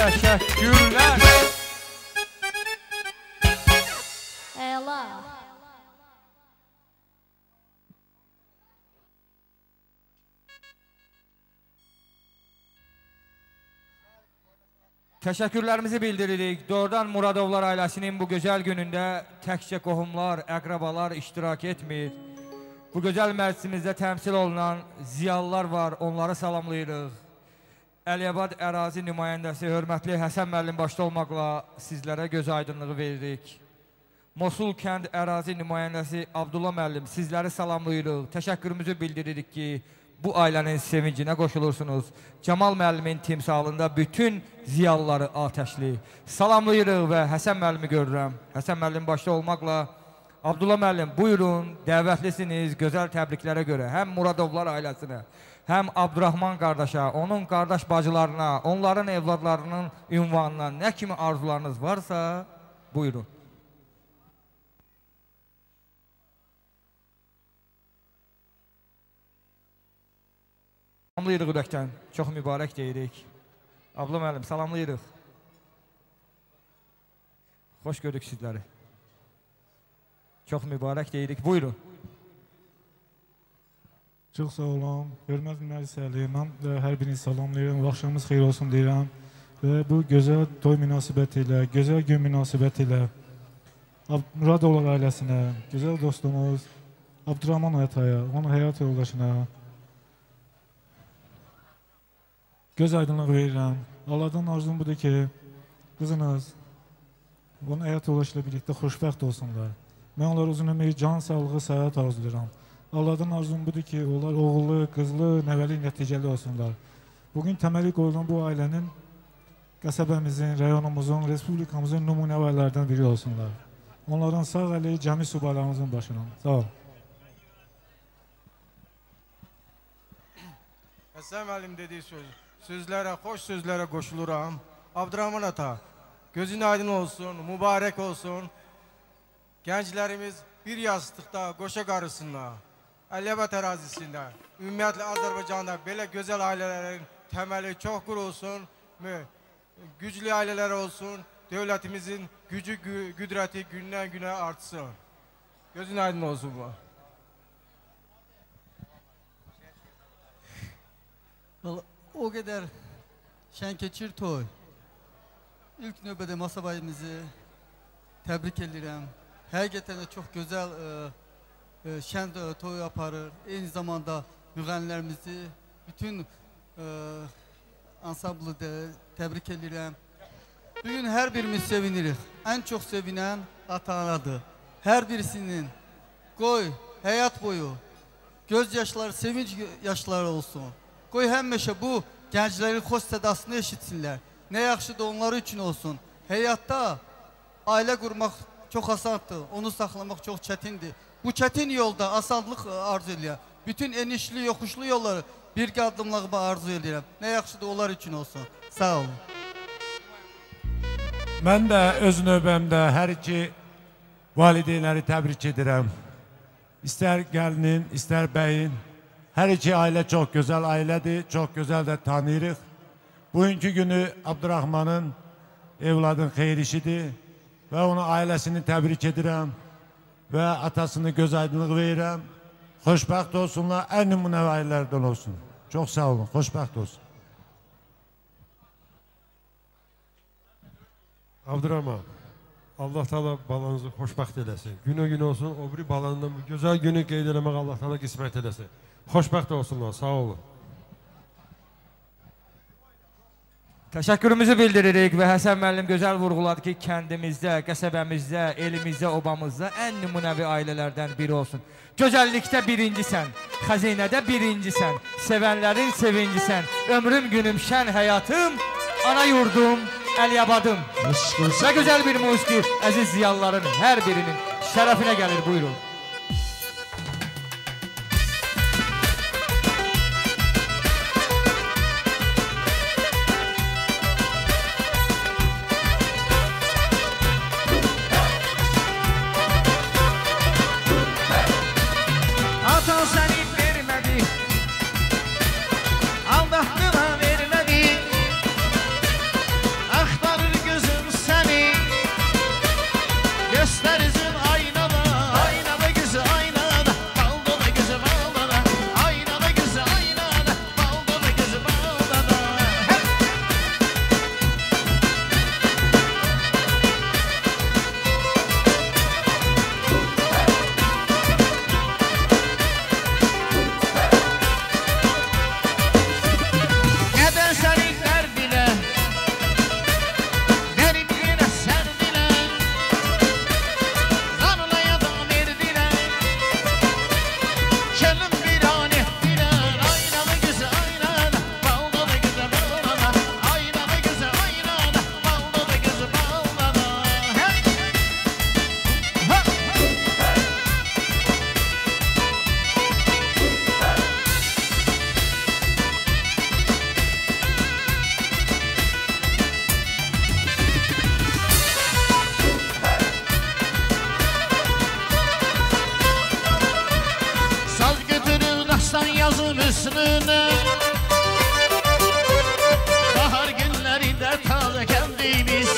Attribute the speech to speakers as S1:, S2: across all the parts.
S1: Təşəkkürlər.
S2: Əla.
S1: Təşəkkürlərimizi bildiririk. Doğrudan Muradovlar ailəsinin bu gözəl günündə təkcə qohumlar, əqrabalar iştirak etmir. Bu gözəl məclisimizdə təmsil olunan ziyalılar var, onları salamlayırıq. Əliyabad ərazi nümayəndəsi hörmətli Həsən müəllim başda olmaqla sizlərə göz aydınlığı veririk. Mosul kənd ərazi nümayəndəsi Abdullah müəllim sizləri salamlayırıq. Təşəkkürümüzü bildiririk ki, bu ailənin sevincinə qoşulursunuz. Camal müəllimin timsalında bütün ziyalıları atəşli salamlayırıq və Həsən müəllimi görürəm. Həsən müəllim başda olmaqla Abdullah müəllim, buyurun, dəvətlisiniz gözəl təbriklərə görə. Həm Muradovlar ailəsinə, həm Abdurrahman qardaşa, onun qardaş bacılarına, onların evladlarının ünvanına nə kimi arzularınız varsa, buyurun. Salamlayırıq ürəkdən, çox mübarək deyirik. Abla müəllim, salamlayırıq. Xoş gördük sizləri. Çox mübarək deyirik, buyurun.
S3: Çox sağ olun, hörmətli məclis əhli, mən hər birini salamlayıram, vaxtınız xeyir olsun deyirəm. Və bu gözəl toy münasibəti ilə, gözəl gün münasibəti ilə Muradovlar ailəsinə, gözəl dostumuz Abdurrahman Ataya, onun həyat yoldaşına göz aydınlığı verirəm. Allah'tan arzum budur ki, qızınız onun həyat yoldaşı ilə birlikdə xoşbəxt olsunlar. Mən onlara uzun ömür, can sağlığı, səhət arzulayıram. Allah'tan arzum budur ki, onlar oğullu, qızlı, nəvəli, nəticəli olsunlar. Bugün təməli qoyulan bu ailənin qəsəbəmizin, rayonumuzun, respublikamızın nümunəvi ailələrdən biri olsunlar. Onların sağ əli cəmi subaylarımızın başına. Sağ ol.
S4: Həsən müəllim dediyi sözlərə, xoş sözlərə qoşuluram. Abdurrahman ata, gözün aydın olsun, mübarək olsun. Gənclərimiz bir yastıqda, qoşa qarısında, Əliyabad ərazisində, ümumiyyətlə Azərbaycanda belə gözəl ailələrin təməli çox qurulsun, güclü ailələr olsun, dövlətimizin gücü, qüdrəti gündən günə artsın. Gözün aydın olsun bu.
S5: O qədər şən keçir toy. İlk növbədə Masabayımızı təbrik edirəm. Həqiqətən də çox gözəl şən toy aparır. Eyni zamanda müğənnilərimizi, bütün ansamblı da təbrik edirəm. Bugün hər birimiz sevinirik. Ən çox sevinən ata-anadır. Hər birisinin qoy həyat boyu göz yaşları, sevinç yaşları olsun. Qoy həmişə bu gənclərin xoş sədasını eşitsinlər. Nə yaxşı da onlar üçün olsun. Həyatda ailə qurmaq çox asandır, onu saxlamaq çox çətindir. Bu çətin yolda asanlıq arzu edirəm. Bütün enişli, yoxuşlu yolları birgə addımlağıma arzu edirəm. Nə yaxşı da onlar üçün olsun. Sağ olun.
S6: Mən də öz növbəmdə hər iki valideynləri təbrik edirəm. İstər gəlinin, istər bəyin. Hər iki ailə çox gözəl ailədir, çox gözəl də tanıyırıq. Bugünkü günü Abdurrahmanın evladın xeyir işidir və onun ailəsini təbrik edirəm və atasını göz aydınlığı verirəm. Xoşbəxt olsunlar, ən nümunəvi ailələrdən olsun. Çox sağ olun, xoşbəxt olsun.
S7: Abdurrahman, Allah Teala balanızı xoşbəxt eləsin. Günə olsun, o biri balanından bu gözəl günü qeyd eləmək Allah Teala qismət eləsin. Xoşbəxt olsunlar, sağ olun.
S1: Təşəkkürümüzü bildiririk və Həsən müəllim gözəl vurğuladı ki, kəndimizdə, qəsəbəmizdə, elimizdə, obamızda ən nümunəvi ailələrdən biri olsun. Gözəllikdə birincisən, xəzinədə birincisən, sevənlərin sevincisən, ömrüm, günüm, şən həyatım, ana yurdum, Əliyabadım. Və gözəl bir musiqi əziz ziyalıların hər birinin şərəfinə gəlir, buyurun.
S8: yazın üstüne. Bahar günlerinde taze kendimiz.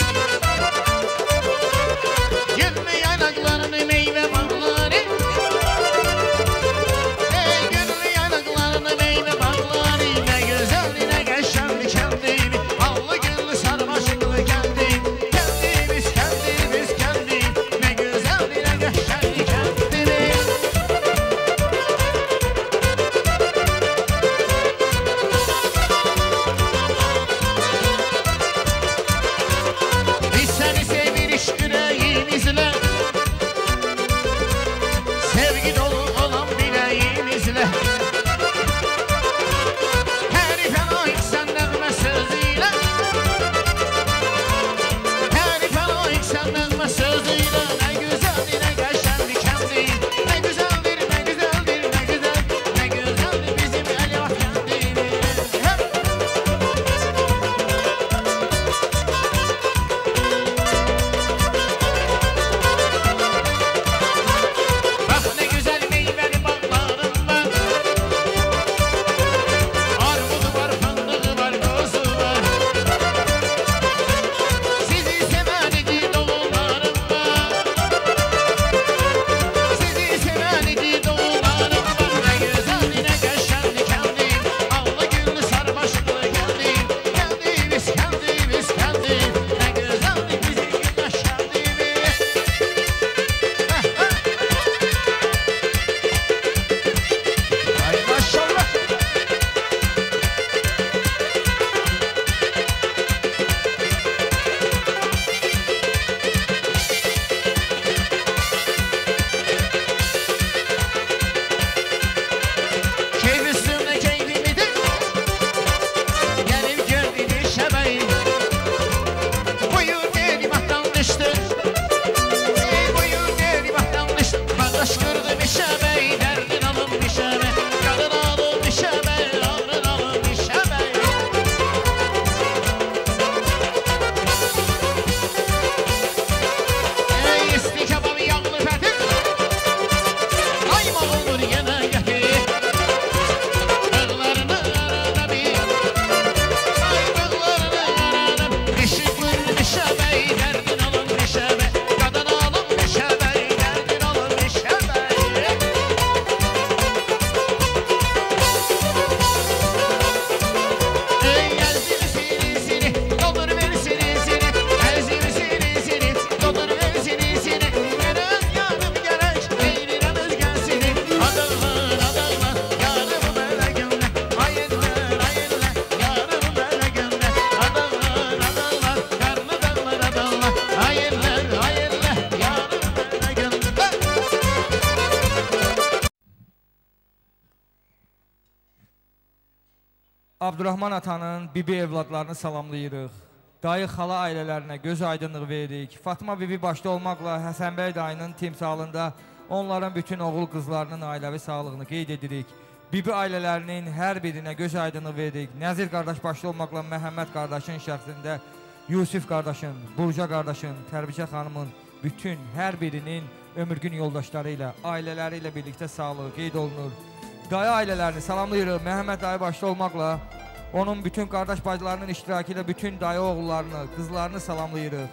S8: Güllü yanaklarını meyve bağları. Güllü yanaklarını meyve bağları. Ne güzel ne geçerli kendimi. Allı güllü sarmaşıklı kendim. Kendimiz kendimiz kendim. Ne güzel ne geçerli kendimi. Biz seni seviriş yüreğimizle. Sevgi dolu olan bileğimizle. Herife layık sen nağme sözüyle. Herife layık sen nağme sözüyle. Ne güzeldir ne geçerli kendim. Ne güzeldir ne güzeldir ne güzel. Ne güzeldir bizim Elvat kendimiz. Bak ne güzel meyveli bağlarım var. Armudu var, fındığı var, kozu var. Sizi seven idi doğumlarım var. Sizi seven idi doğumlarım var. Ne güzel ne geçerli kendim. Allı güllü sarmaşıklı kendim. Kendimiz kendimiz kendim. Ne güzel bizim güneş kendimiz. Ay maşallah. Keyif üstümde keyfimidir. Gelip gördüğünü şebeği. Buyur dedim attan düştü. Buyur dedim attan düştü. Bağdaş kırdı bir şebeği. Derdin alın bir şebeği. Kadın alın bir şebeği. Ağrın alın bir şebeği. Ey isti kebabı yağlı fethi. Ayma olur yine getir. Dağlarını arada bir. Ay dağlarını arada bir. Işıklı bir şebeği. Derdin alın bir şebeği. Kadın alın bir şebeği. Derdin alın bir şebeği. Ey erzimi seni seni. Doldur ver seni seni. Erzimi seni seni. Doldur ver seni seni. Gelen yarım gerek. Eğrilen özgensini. Adağlar adağlar. Yarım böyle gömle. Ayetler ayetler. Yarım böyle gömle. Adağlar adağlar. Karnı dağlar adağlar. Ayetler ayetler. Yarım böyle gömle.
S1: Abdurrahman atanın bibi evladlarını salamlayırıq. Dayı xala ailələrinə göz aydınlıq veririk. Fatma bibi başda olmaqla Həsən bəy dayının timsalında onların bütün oğul qızlarının ailəvi sağlığını qeyd edirik. Bibi ailələrinin hər birinə göz aydınlıq veririk. Nəzir qardaş başda olmaqla Məhəmməd qardaşın şəxsində Yusif qardaşın, Burca qardaşın, Tərbişə xanımın bütün hər birinin ömürgün yoldaşları ilə, ailələri ilə birlikdə sağlığı qeyd olunur. Dayı ailələrini salamlayırıq. Məhəmməd dayı başda olmaqla onun bütün qardaş bacılarının iştirakı ilə bütün dayı oğullarını, qızlarını salamlayırıq.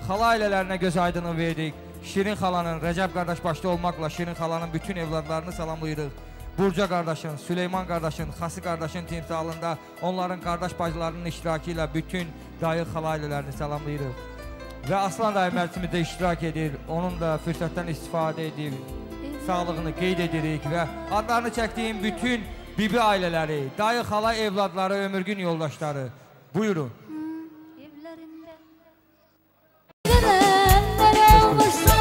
S1: Xala ailələrinə göz aydınlıq verdik. Şirin xalanın, Rəcəb qardaş başda olmaqla Şirin xalanın bütün evladlarını salamlayırıq. Burca qardaşın, Süleyman qardaşın, Xası qardaşın timsalında onların qardaş bacılarının iştirakı ilə bütün dayı xala ailələrini salamlayırıq. Və Aslan dayı mərsimizdə iştirak edir. Onun da fürsətdən istifadə edir. Sağlığını qeyd edirik və adlarını çəkdiyim bütün bibi ailələri, dayı xala evladları, ömürgün yoldaşları. Buyurun.
S2: Evlerinde. Gelenler olmuşsa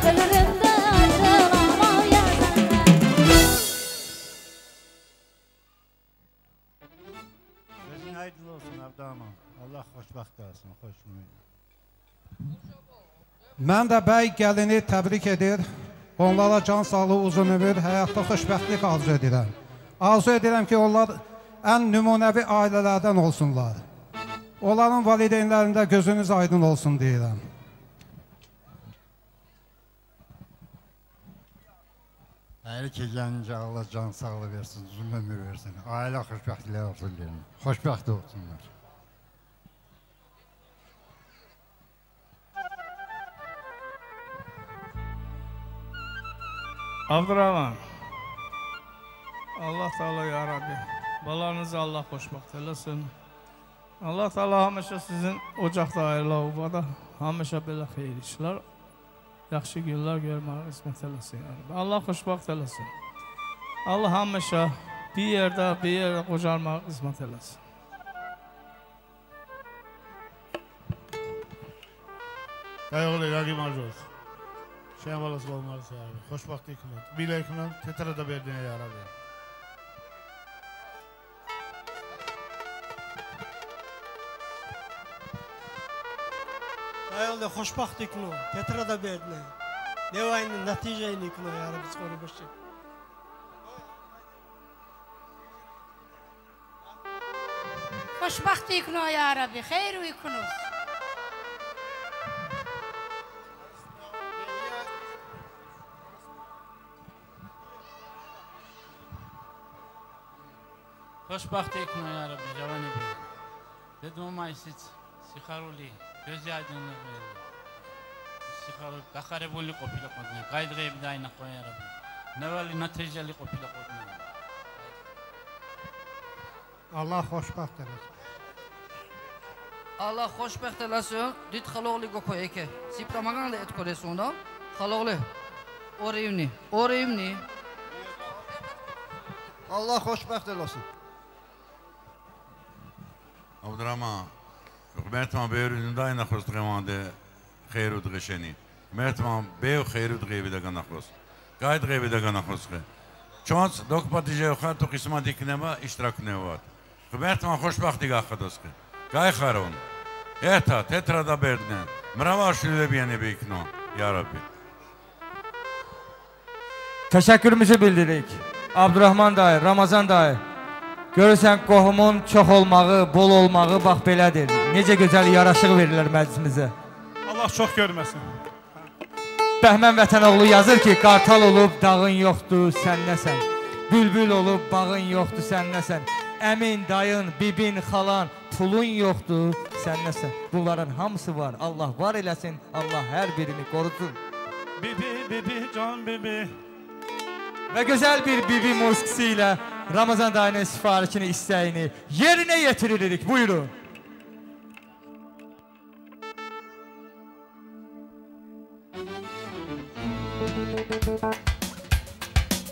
S2: evlerinde ayrılama yerlerinde.
S9: Gözün aydın olsun Abdurrahman. Allah xoşbəxt olsun, xoşmuyor.
S10: Mən də bəy gəlini təbrik edir. Onlara can sağlığı, uzun ömür, həyatda xoşbəxtlik arzu edirəm. Arzu edirəm ki, onlar ən nümunəvi ailələrdən olsunlar. Onların valideynlərində gözünüz aydın olsun deyirəm.
S9: Her iki gence Allah can sağlığı versin, uzun ömür versin. Aile xoşbəxtliklər olsun derim. Xoşbəxt olsunlar.
S11: Abdurrahman, Allah Teala ya Rabbi, balanızı Allah xoşbəxt eləsin. Allah Teala həmişə sizin ocaqda ayrıla obada, həmişə belə xeyir işlər, yaxşı günlər görməyə qismət eləsin. Allah xoşbəxt eləsin. Allah həmişə bir yerdə qocalmağa qismət eləsin.
S12: Dayıoğlu İlaqim arz olsun. Şeyh balası olmalısın ya Rabbi. Xoşbəxt hikmət. Bilə hikmət, tetra da verdin ya Rabbi.
S13: Dayıoğlu xoşbəxt hikmət, tetra da verdin. Nevayinin nəticəyini hikmət ya Rabbi skoru başı.
S14: Xoşbəxt hikmət ya Rabbi, xeyr uykunuz.
S15: Xoşbəxt ekran ya Rabbi, cavan ebi. Dedim maysiz, sixaruli, göz aydınlığı verir. Sixaruli, qaxaribuli qopila qodna, qaydığı evdə ayna qoy ya Rabbi. Nəvəli nəticəli qopila qodna.
S10: Allah xoşbəxt eləsin.
S16: Allah xoşbəxt eləsin. Dit xaloqli qokoy eke. Sipramagan da et koresunda. Xaloqli. Orayımni.
S17: Allah xoşbəxt eləsin.
S18: Abdurrahman, Mertman Beyrü'nün de aynı kostremandı xeyru dğişeni. Mertman Beyr xeyru dğevi de ganakos. Gayet dğevi de ganakos. Çons dok patice yoxan to qisma diknema iştirak nevat. Mertman xoşbaxtı qaxados. Gay xaron. Eta tetra da berdne. Mrava şülebiyeni bekno. Ya Rabbi.
S1: Təşəkkürümüzü bildiririk. Abdurrahman dayı, Ramazan dayı. Görürsən, qohumun çox olmağı, bol olmağı bax belədir. Necə gözəl yaraşıq verirlər məclisimizə.
S12: Allah çox görməsin.
S1: Bəhmən Vətənoğlu yazır ki, qartal olub dağın yoxdur, sən nəsən. Bülbül olub bağın yoxdur, sən nəsən. Əmin, dayın, bibin, xalan, pulun yoxdur, sən nəsən. Bunların hamısı var. Allah var eləsin, Allah hər birini qorusun.
S12: Bibi, can bibi.
S1: Və gözəl bir bibi musiqisi ilə Ramazan dayının sifarişini, istəyini yerinə yetiririk. Buyurun.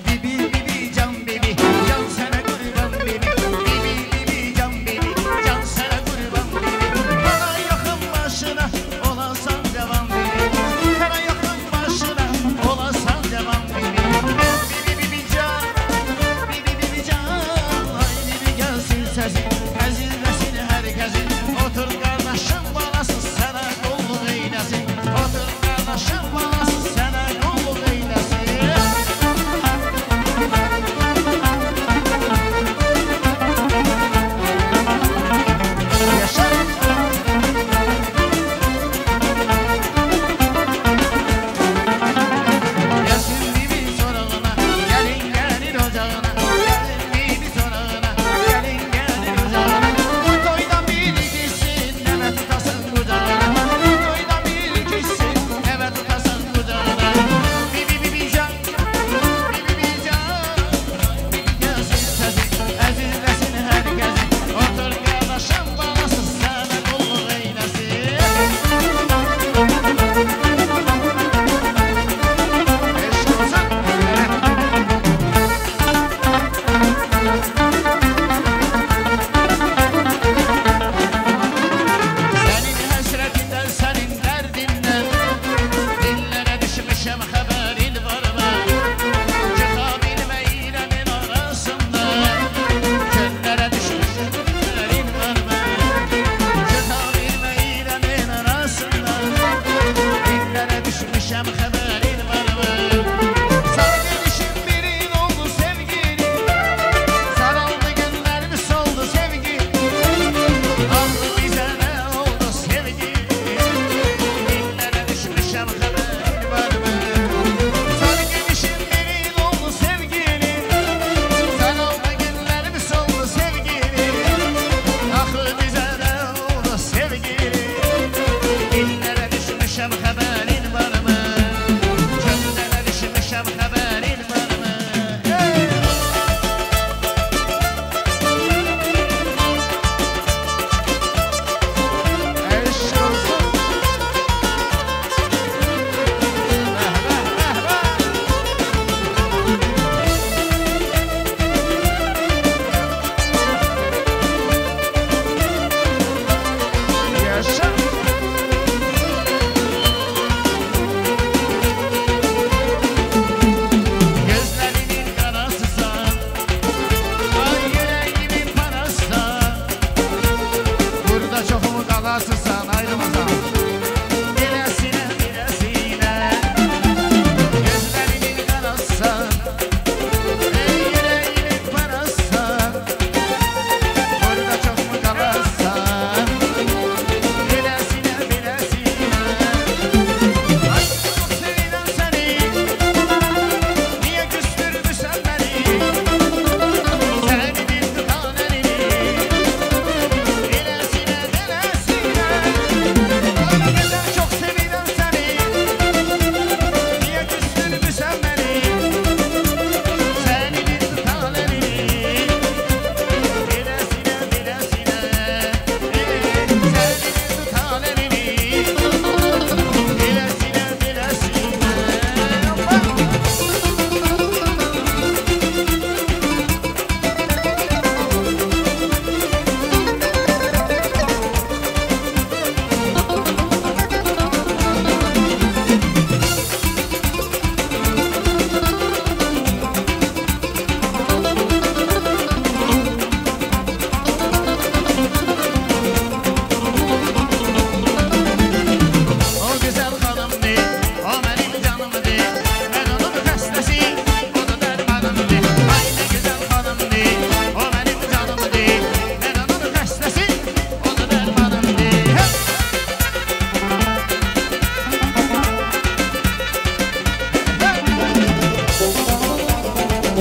S8: Bibi, can bibi, can sana kurban bibi. Bibi, can bibi, can sana kurban bibi. Bana yakın başına olasan devam bibi. Bana yakın başına olasan devam bibi. Səsin, əzilməsin hər kəsin. Otur qardaşım balası sənə qulluq eyləsin. Otur qardaşım balası sənə qulluq eyləsin.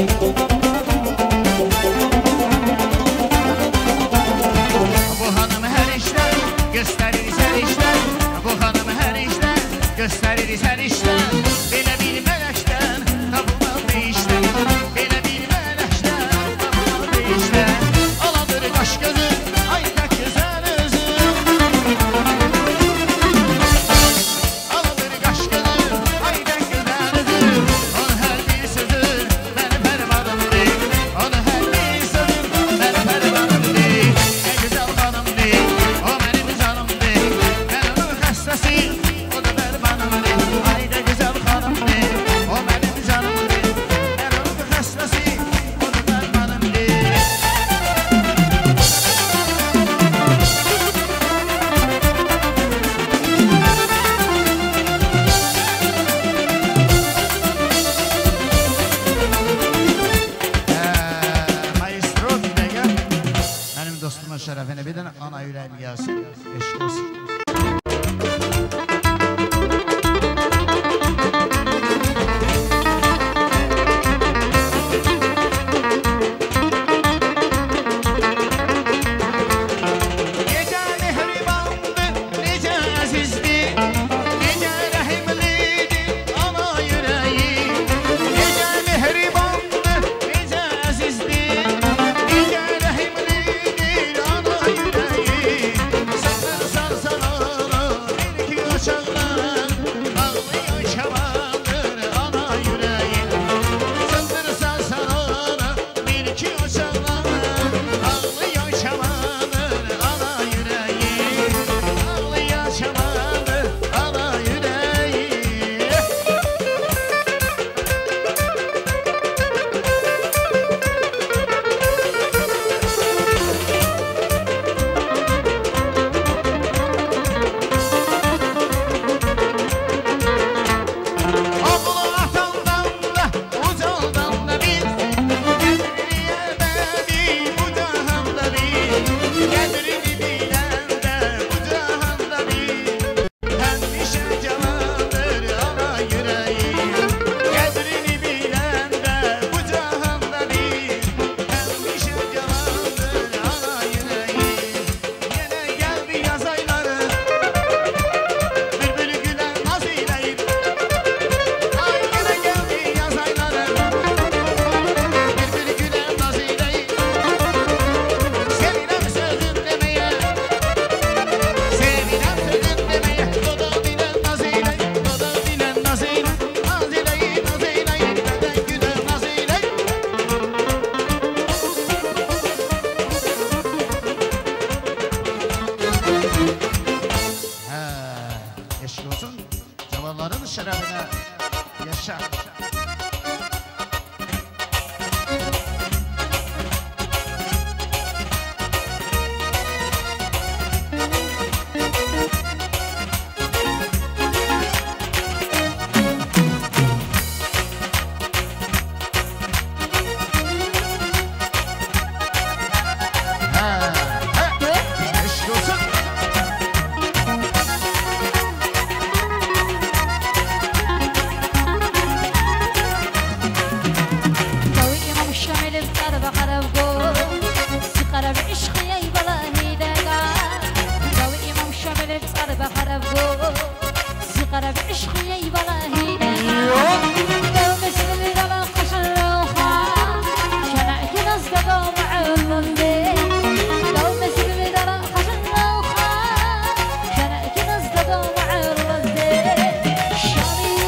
S8: Bu hanım her işte gösterir her işte. Bu hanım her işte gösterir her işte. Belə bir mələkdən tapılmadı işte. Belə bir mələkdən tapılmadı işte. Aladır qaş gözü, ay pək gözəl özü. Aladır qaş gözü, ay pək gözəl özü. Onun hər bir sözü mənim fərmanımdır. Onun hər bir sözü mənim fərmanımdır. Ey gözəl xanımdır, o mənim canımdır. Mən onun xəstəsiyim, o da dərmanımdır. Ay da gözəl xanımdır, o mənim canımdır. Mən onun xəstəsiyim, o da dərmanımdır. Maestro bir de gel. Benim dostumun şerefine bir de ana yüreğim gelsin. Eşk olsun. Necə mehribandır, necə əzizdir, necə rəhimlidir ana yüreği. Necə mehribandır, necə əzizdir, necə rəhimlidir ana yüreği. Satırsan sana bir iki aşağıdan, ağlayan şamandır ana yüreği. Satırsan sana bir iki aşağıdan, ağlayan şamandır ana yüreği. Ağlayan şamandır ana yüreği. Oğlu atandan da, ucaldan da bil. Qədrini yərbədi bu cahanda bil. Qədrini bilən də bu cahanda bil. Həmişə cavandır ana yüreği. Qədrini bilən də bu cahanda bil. Həmişə cavandır ana yüreği. Yenə gəldi yaz ayları, bülbül gülər naz eyləyib. Ay yenə gəldi yaz ayları, bülbül gülər naz eyləyib. Sevirəm sözün deməyə, sevirəm sözün deməyə. Doda dilən naz eyləyib, doda dilən naz eyləyib. Naz eyləyib, naz eyləyib, nədən gülər naz eyləyib. Eşk olsun, cavanların şerefine yaşa. Eşk olsun.
S2: Dawi imam şamil qarba qarab go siqara bi ishqi ay balahi daga Dawi imam şamil qarba qarab go siqara bi ishqi ay balahi daga Daw misli dala qashruha shana kinas daga ma'alli Daw misli dala qashruha shana kinas daga ma'alli Şamil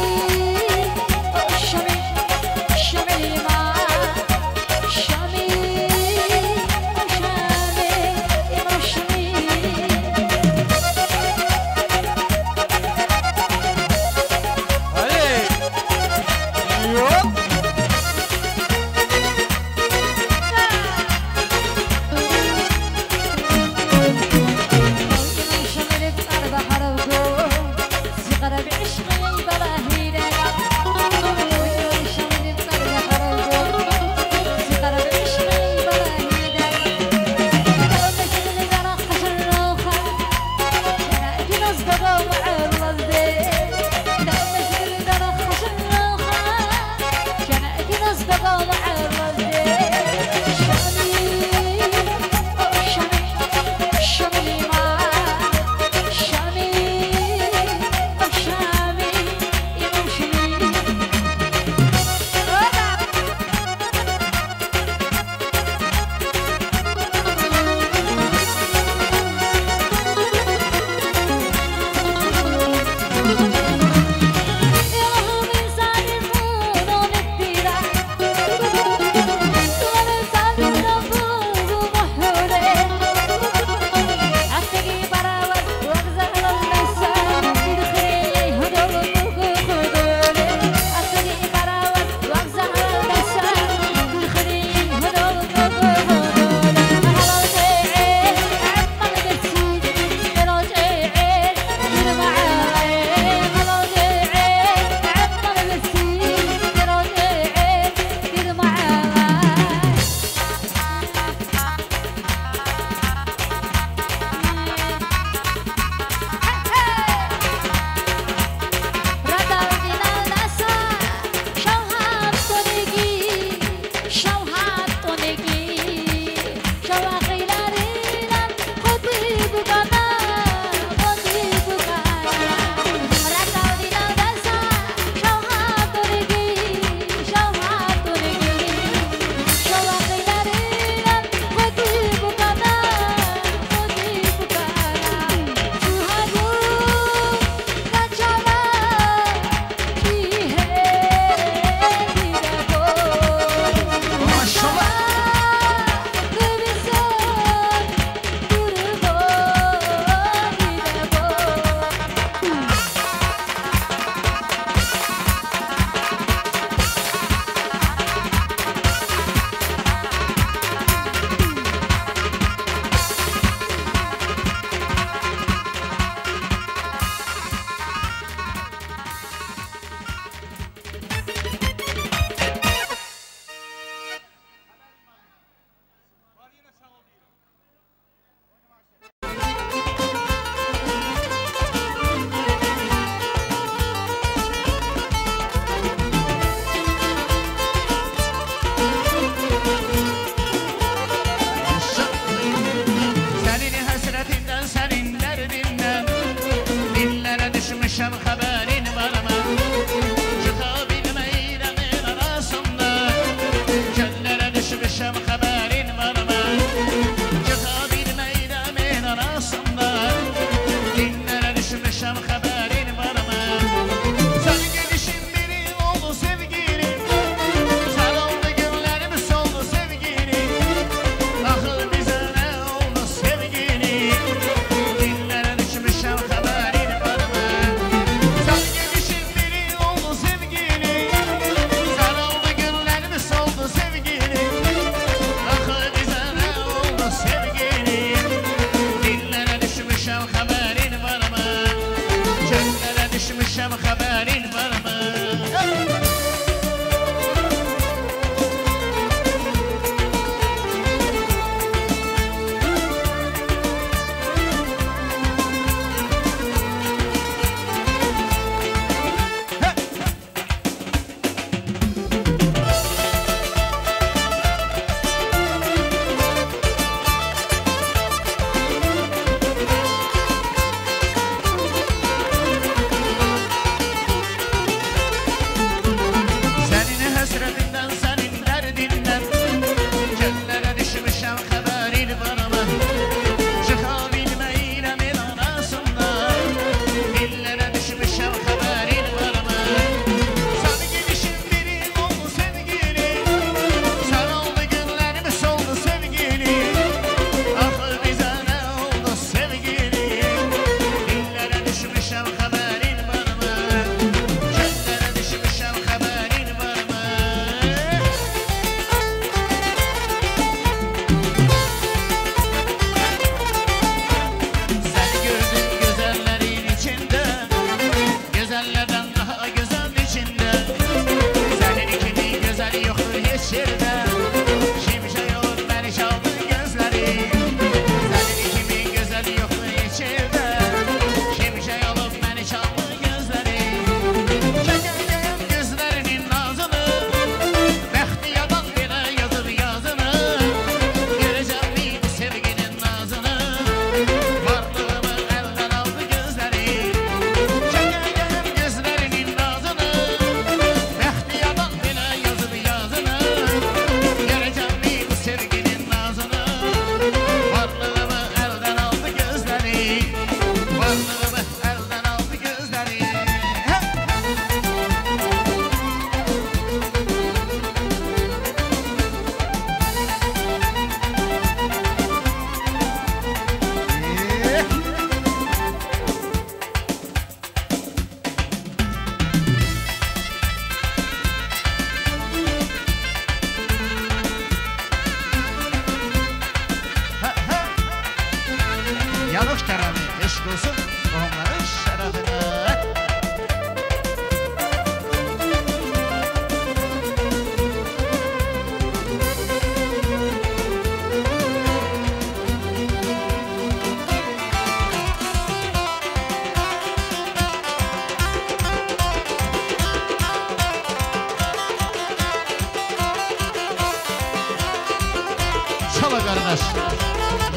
S8: qardaş.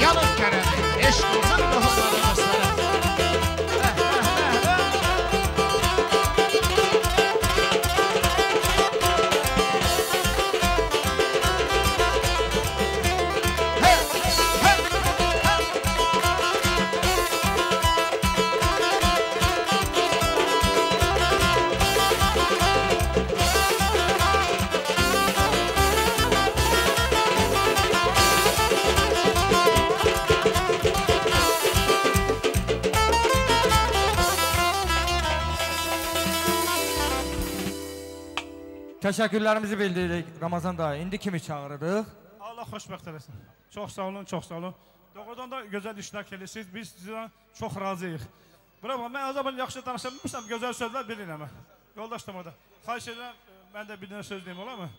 S8: Yalın kərəmi, eşq olsun qohumları dostları.
S1: Təşəkkürlərimizi bildiririk Ramazan dayı. İndi kimi çağırırıq?
S3: Allah xoşbəxt eləsin. Çox sağ olun, çox sağ olun. Doğrudan da gözəl iştirak edirsiniz. Biz sizdən çox razıyıq. Bravo, mən o zaman yaxşı danışa bilmirsəm, gözəl sözlər bilirəm. Yoldaşdım orada. Xahiş edirəm, mən də bir dənə söz deyim, olar mı?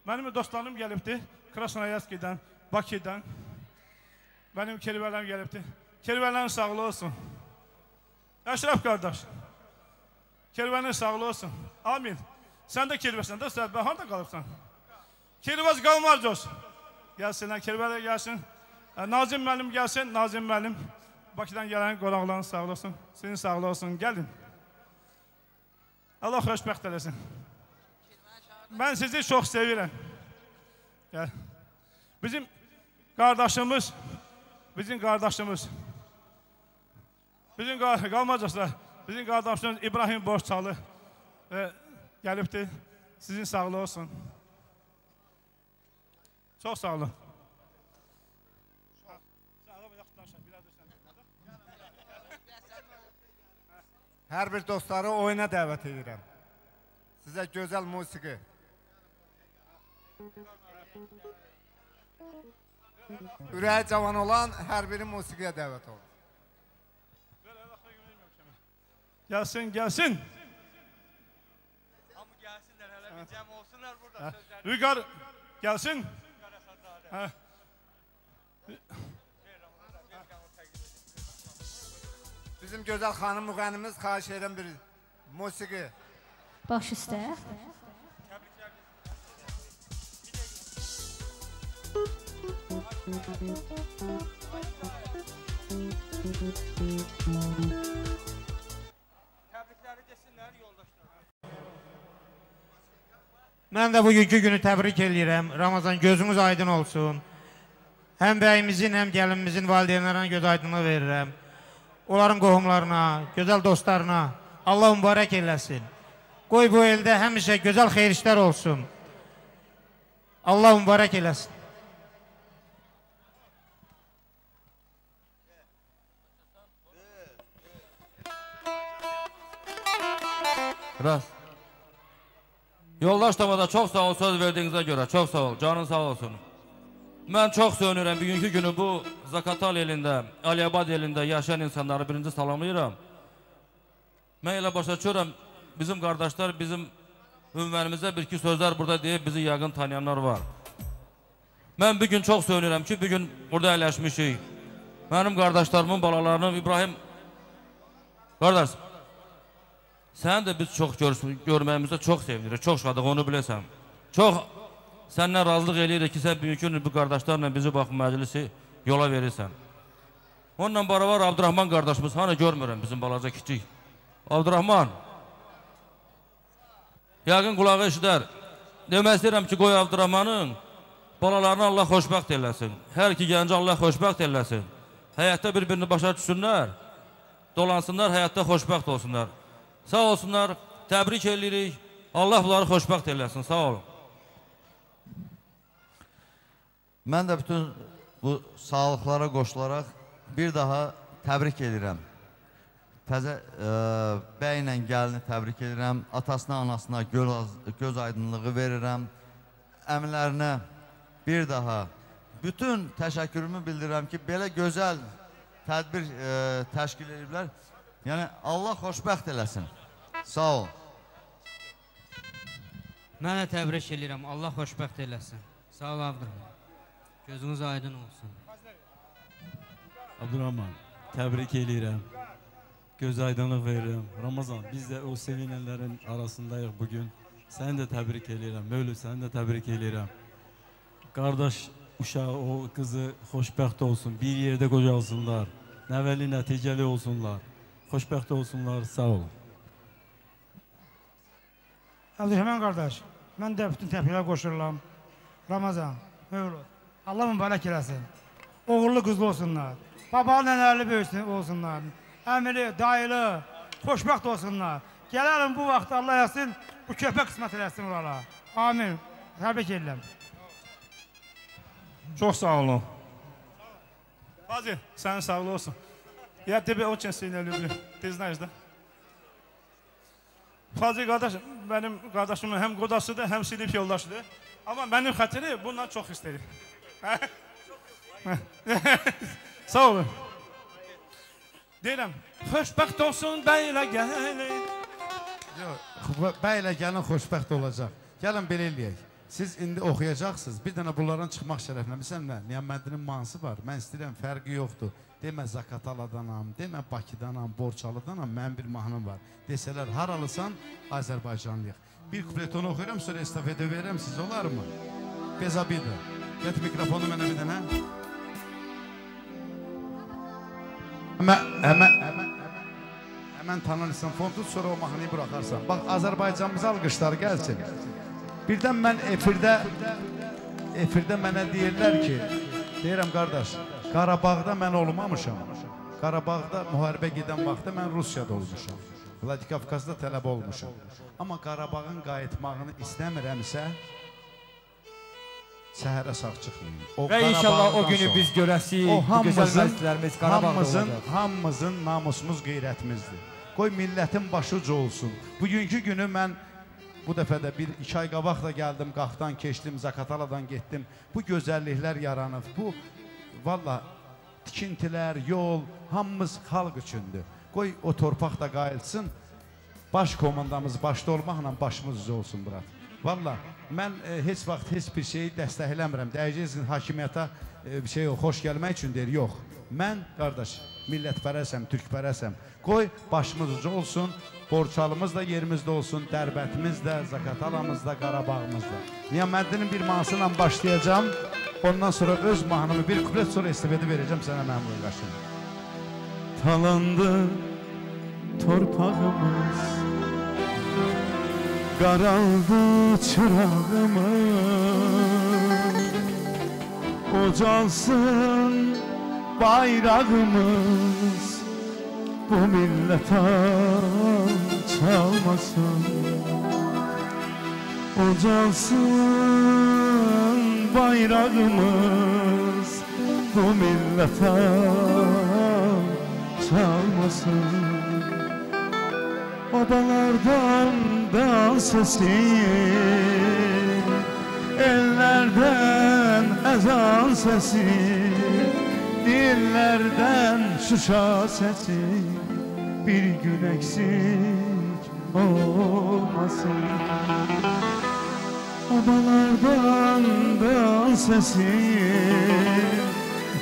S3: Mənim dostlarım gəlibdi, Krasnoyarskdən, Bakıdan. Mənim kelivələrim gəlibdi. Kelivələrin sağlı olsun. Əşrəf qardaş, kelivələrin sağlı olsun. Amin. Sən də kelivəsən də, sən harada qalıbsan? Kelivəz qalmaz olsun. Gəlsinlər, kelivələr gəlsin. Nazim müəllim gəlsin, Nazim müəllim. Bakıdan gələn qonaqların sağlı olsun. Sizin sağlı olsun, gəlin. Allah xoşbəxt eləsin. Mən sizi çox sevirəm. Gəl. Bizim qardaşımız, qalmacaqlar, bizim qardaşımız İbrahim Borçalı gəlibdir. Sizin sağlı olsun. Çox sağ olun.
S19: Hər bir dostları oyuna dəvət edirəm. Sizə gözəl musiqi. Ürəyi cavan olan hər biri musiqiyə dəvət olur.
S3: Gəlsin, gəlsin.
S4: Hamı gəlsinlər, hələ bir cəm olsunlar burada.
S3: Vüqar, gəlsin.
S19: Bizim gözəl xanım müğənimiz xahiş edən bir musiqi.
S2: Baş üstə.
S20: Mən də bugünkü günü təbrik edirəm. Ramazan, gözünüz aydın olsun. Həm bəyimizin, həm gəlinimizin valideynlərinə göz aydınlığı verirəm. Onların qohumlarına, gözəl dostlarına Allah mübarək eləsin. Qoy bu eldə həmişə gözəl xeyir işlər olsun. Allah mübarək eləsin.
S1: Rast. Yoldaş damada çox sağ ol söz verdiyinizə görə, çox sağ ol, canın sağ olsun. Mən çox söynürəm bugünkü günü bu Zakatal elində, Aliyabad elində yaşayan insanları birinci salamlayıram. Mən elə başa düşürəm, bizim qardaşlar, bizim ünvənimizə bir-iki sözlər burada deyib bizi yaqın tanıyanlar var. Mən bugün çox söynürəm ki, bugün burada əyləşmişik. Mənim qardaşlarımın balalarının İbrahim, qardaş, sən də biz çox görməyimizdə çox sevinirik, çox şadıq, onu biləsən. Çox səndən razılıq eləyirik ki, sən bugünkü gün bu qardaşlarla bizi baxın məclisi yola verirsən. Onunla beraber Abdurrahman qardaşımız, hani görmürəm bizim balaca kiçik. Abdurrahman, yəqin qulağı eşidər. Demək istəyirəm ki, qoy Abdurrahmanın balalarını Allah xoşbəxt eləsin. Hər iki gənci Allah xoşbəxt eləsin. Həyatda bir-birini başa düşsünlər, dolansınlar, həyatda xoşbəxt olsunlar. Sağ olsunlar, təbrik edirik. Allah bunları xoşbəxt eləsin, sağ olun.
S21: Mən də bütün bu sağlıqlara qoşularaq bir daha təbrik edirəm. Təzə bəylə gəlini təbrik edirəm. Atasına, anasına göz aydınlığı verirəm. Əmilərinə bir daha bütün təşəkkürümü bildirirəm ki, belə gözəl tədbir təşkil ediblər. Yəni, Allah xoşbəxt eləsin. Sağ ol.
S22: Mən də təbrik edirəm. Allah xoşbəxt eləsin. Sağ ol, Abdurrahman. Gözünüz aydın olsun.
S23: Abdurrahman, təbrik edirəm. Göz aydınlıq verirəm. Ramazan, biz də o sevinənlərin arasındayıq bugün. Səni də təbrik edirəm. Mövlüd, səni də təbrik edirəm. Qardaş uşağı, o kızı xoşbəxt olsun, bir yerdə qocalsınlar, nəvəli, nəticəli olsunlar, xoşbəxt olsunlar, sağ olun.
S5: Əbdülrəhman qardaş, mən də bütün təbirlər qoşurulam. Ramazan, Mövlud, Allah mübarək eləsin. Oğurlu qızlı olsunlar, babalı nənəli olsunlar, əmili, dayılı, xoşbəxt olsunlar. Gələlim bu vaxt Allah eləsin, bu köpək qismət eləsin orala. Amin. Təbrik edirəm.
S6: Çox sağ olun. Hacı, sənin sağlı olsun. Ya тебе очень сильно люблю. Ты знаешь, да? Hacı qardaş, mənim qardaşımın həm qodasıdır, həm sinif yoldaşıdır. Amma mənim xətiri bundan çox istəyir. Sağ olun. Deyirəm, xoşbəxt olsun bəylə gəlin.
S7: Bəylə gəlin xoşbəxt olacaq. Gəlin belə eləyək. Siz indi oxuyacaqsınız. Bir dənə bunlardan çıxmaq şərəflə. Bilsən nə? Niyaməddinin mansı var. Mən istəyirəm, fərqi yoxdur. Demə Zaqataladanam, demə Bakıdanam, Borçalıdanam. Mənim bir mahnım var. Desələr, haralısan, Azərbaycanlıyıq. Bir kupletonu oxuyuram, sonra estafedə verirəm siz, olar mı? Bezabida. Get mikrofonu mənə bir dənə. Həmən tanınırsan fondu, sonra o mahnıyı buraxarsan. Bax, Azərbaycanımıza alqışlar gəlsin. Birdən mən efirdə mənə deyirlər ki, deyirəm qardaş, Qarabağda mən olmamışam. Qarabağda müharibə gedən vaxtda mən Rusiyada olmuşam. Vladikavkazda tələbə olmuşam. Amma Qarabağın qayıtmağını istəmirəmsə, səhərə sağ çıxmayın.
S1: Və inşallah o günü biz görəsiyik, bu gözəl məzidlərimiz Qarabağda olacaq.
S7: Hamımızın namusumuz, qeyrətimizdir. Qoy millətin başucu olsun. Bugünkü günü mən bu dəfə də 1-2 ay qabaq da gəldim, Qaxdan keçdim, Zaqataladan getdim. Bu gözəlliklər yaranıb. Bu, valla, tikintilər, yol, hamımız xalq üçündür. Qoy o torpaq da qayılsın, baş komandamız başda olmaqla başımız üzə olsun, Murat. Valla, mən heç vaxt heç bir şeyi dəstəkləmirəm. Dəyəcəksiniz hakimiyyata bir şey xoş gəlmək üçün deyir, yox. Mən, qardaş, millətpərəsəm, türkpərəsəm. Qoy başımız üzə olsun, Borçalımız da yerimizdə olsun, Dərbətimiz də, Zaqatalamız da, Qarabağımız da. Niyaməddinin bir mahnısıyla başlayacağım. Ondan sonra öz mahnımı bir kuplet sonra istifade verəcəm sənə məmur qaşım.
S23: Talandı torpağımız, qaraldı çırağımız, ocalsın bayrağımız, bu millete çalmasın. Ocalsın bayrağımız, bu millete çalmasın. Obalardan dan sesi, ellerden ezan sesi, dillerden şuşa sesi, bir gün eksik olmasın. Obalardan dan sesi,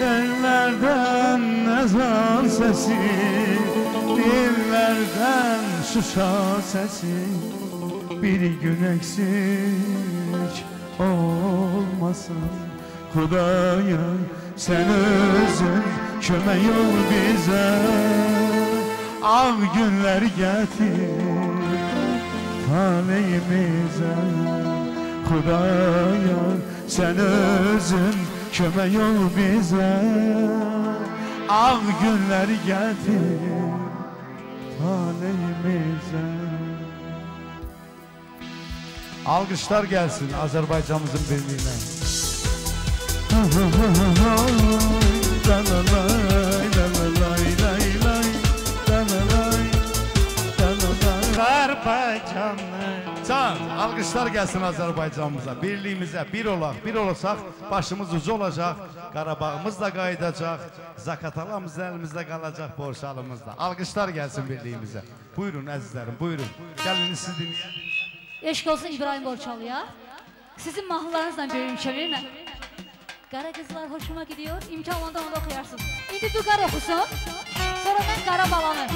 S23: ellerden ezan sesi, dillerden şuşa sesi, bir gün eksik olmasın. Xudaya sen özün kömək ol bizə, ağ günlər gətir taleyimizə. Xudaya sen özün kömək ol bizə, ağ günlər gətir taleyimizə.
S7: Alqışlar gəlsin Azərbaycanımızın birliyinə. Can, alqışlar gəlsin Azərbaycanımıza, birliyimizə, bir olaq, bir olasaq, başımız ucu olacaq, Qarabağımız da qayıdacaq, Zaqatalamız da əlimizdə qalacaq, Borçalımız da. Alqışlar gəlsin birliyimizə. Buyurun əzizlərim, buyurun. Gəliniz siz dinləyin.
S2: Eşq olsun İbrahim Borçalıya. Sizin mahnılarınızla bir ülkelerine. Qara qızlar hoşuma gidiyor, imkan olanda onu okuyarsın. İndi bu qara oxusun, sonra mən qara balanı.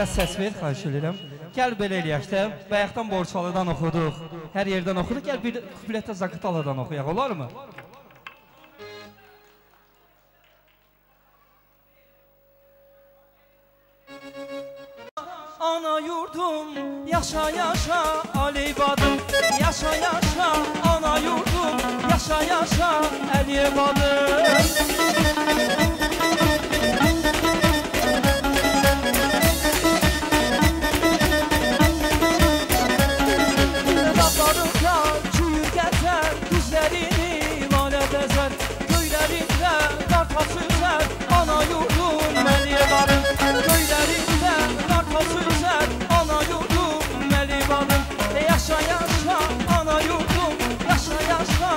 S9: biraz səs ver, xahiş edirəm. Gəl belə eləyək də, bayaqdan Borçalıdan oxuduq, hər yerdən oxuduq, gəl bir kuplətə Zaqataladan oxuyaq, olarmı? Ana yurdum, yaşa yaşa Aleybadım, yaşa yaşa ana yurdum, yaşa yaşa Aleybadım. Dağlarında çuyur gəzər, düzlərini lalə bəzər, göylərində qartal süzər, ana yurdum Aleybadım. Göylərində qartal süzər, ana yurdum Aleybadım. Yaşa yaşa ana yurdum, yaşa yaşa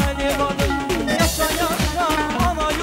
S9: Aleybadım. Yaşa yaşa ana yurdum.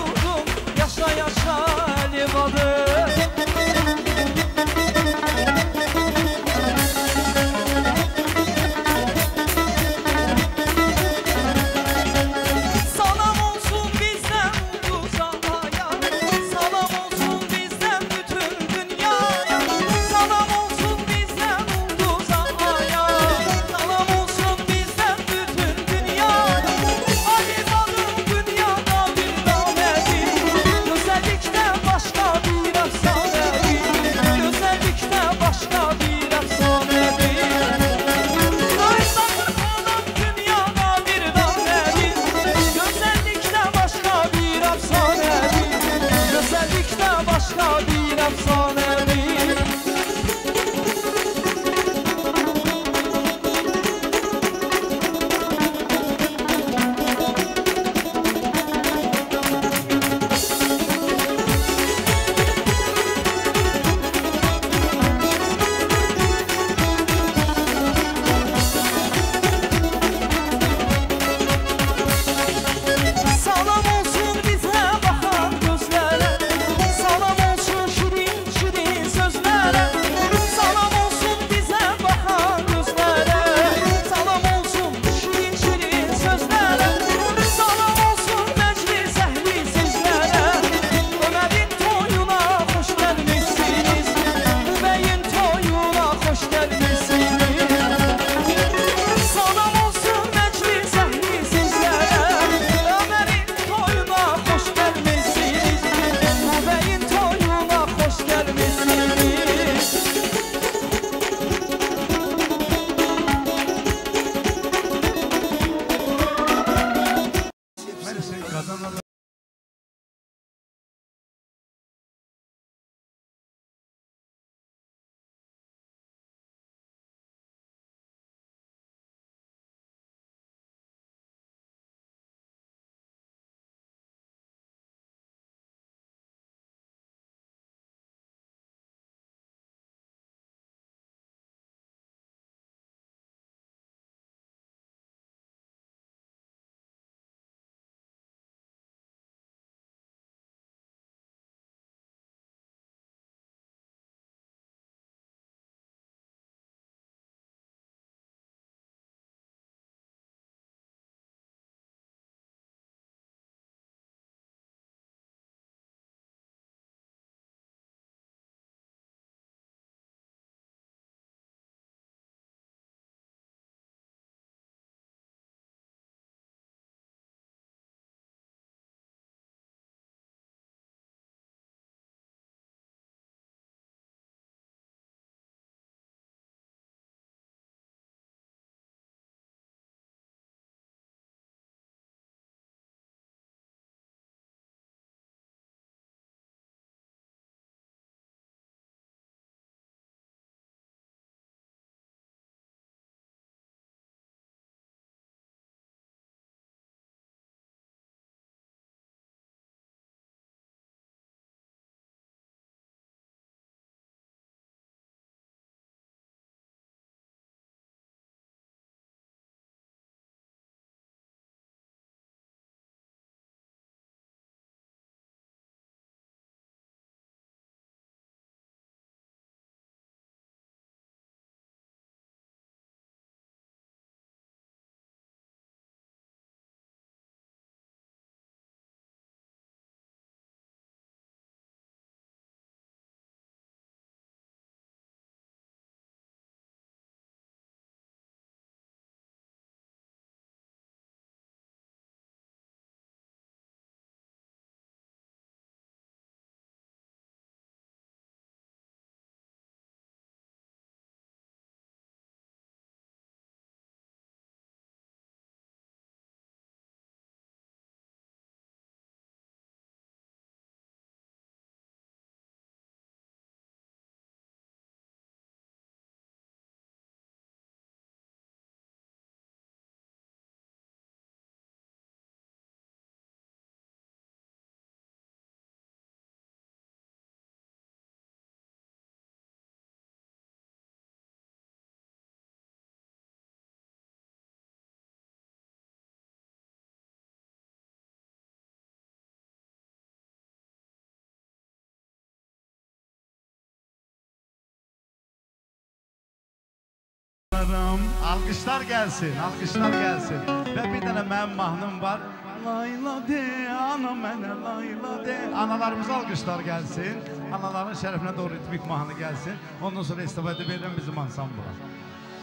S7: Alqışlar gəlsin, alqışlar gəlsin. Və bir dənə mənim mahnım var. Layla de, ana mənə layla de. Analarımıza alqışlar gəlsin. Anaların şərəfinə doğru ritmik mahnı gəlsin. Ondan sonra istifadə verirəm bizim ansambla.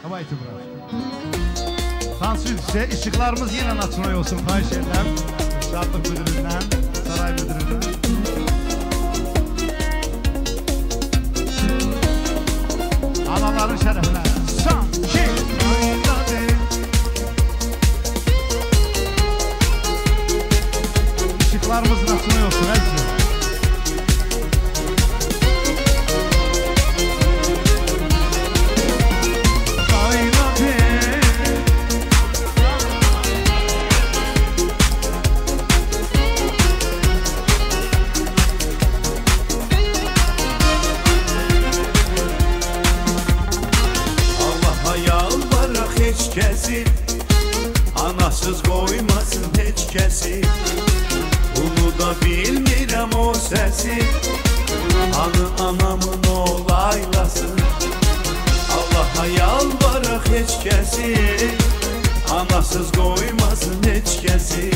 S7: Davaydı bura. Tansiyon ise ışıklarımız yine açılay olsun. Xahiş edirəm. Şadlıq müdüründən, saray müdüründən. Anaların şərəfinə. Sanki layla de. Işıklarımızın açılay olsun. Əzizim.
S11: Kesin, anasız koymasın hiç kesin. Bunu da bilmirəm o sesi. Anı anamın olaylasın. Allah'a yalvaraq hiç kesin, anasız koymasın hiç kesin.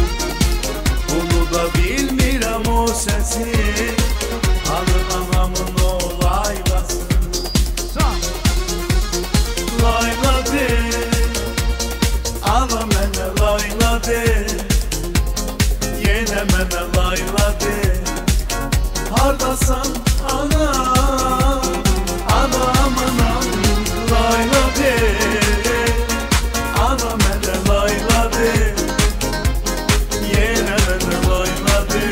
S11: Bunu da bilmirəm o sesi. Anı anamın olaylasın. Layla de, ana mənə layla de, yenə mənə layla de. Hardasan ana, anam anam layla de. Ana mənə layla de, yenə mənə layla de.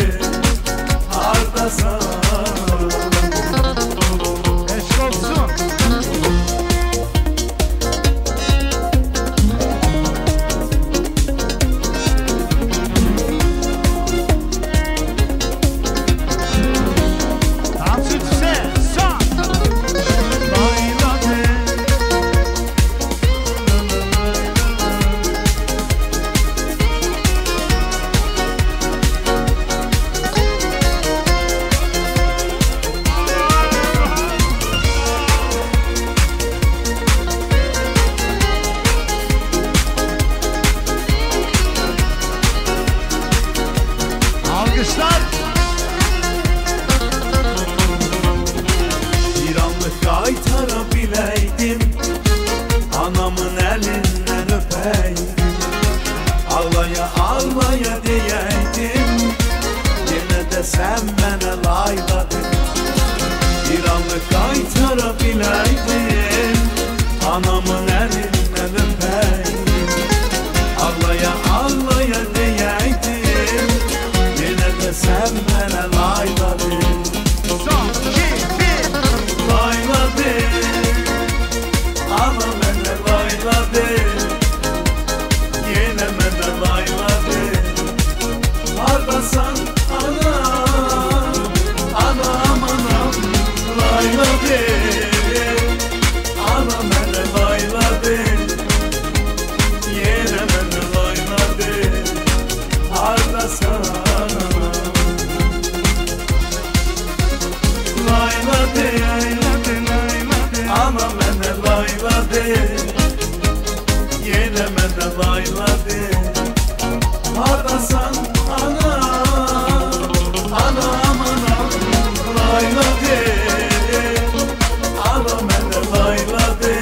S11: Hardasan.
S7: Eşk olsun.
S11: Sen mənə layladın. Bir anlıq qaytara biləydim, anamın əlindən öpəydim. Ağlaya ağlaya deyəydim, yenə də sən mənə layladın. Layladın, ana mənə layladın, yenə mənə layladın. Hardasan ana, anam anam layla de. Ana mənə layla de, yenə mənə layla de. Hardasan layla de, ana mənə layla de, yenə mənə layla de. Hardasan ana, anam anam layla de. Ana mənə layla de,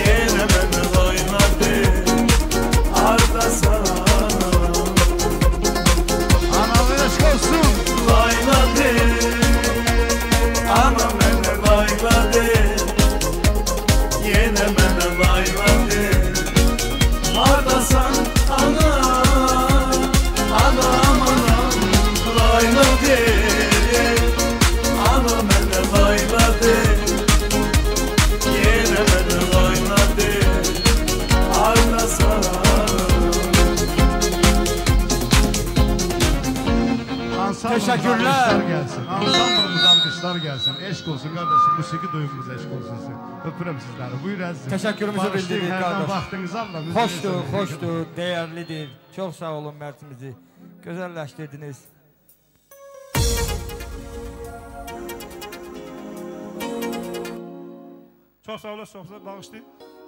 S11: yenə mənə layla de. Hardasan
S7: Analı eşk olsun.
S11: Layla de, ana mənə layla de, yenə mənə layla de. Hardasan ana, anam anam layla de. Ana mənə layla de, yenə mənə layla de. Hardasan.
S7: Teşekkürler. Ansamblımız alkışlar gelsin. Eşk olsun kardeşim. Musiki duyumumuz eşk olsun sizin. Öpürüm sizleri. Buyur əzizim.
S1: Teşekkürümüzü bildirdik kardeş.
S7: Vaxtınızı alın.
S1: Hoşdur, hoşdur, değerlidir. Çok sağ olun Mertimizi. Güzelleştirdiniz.
S6: Çox sağ olasınız, bağışlayın.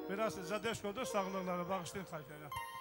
S6: Biraz Zadeşko'da sağlıqlara bağışlayın xahiş edirəm.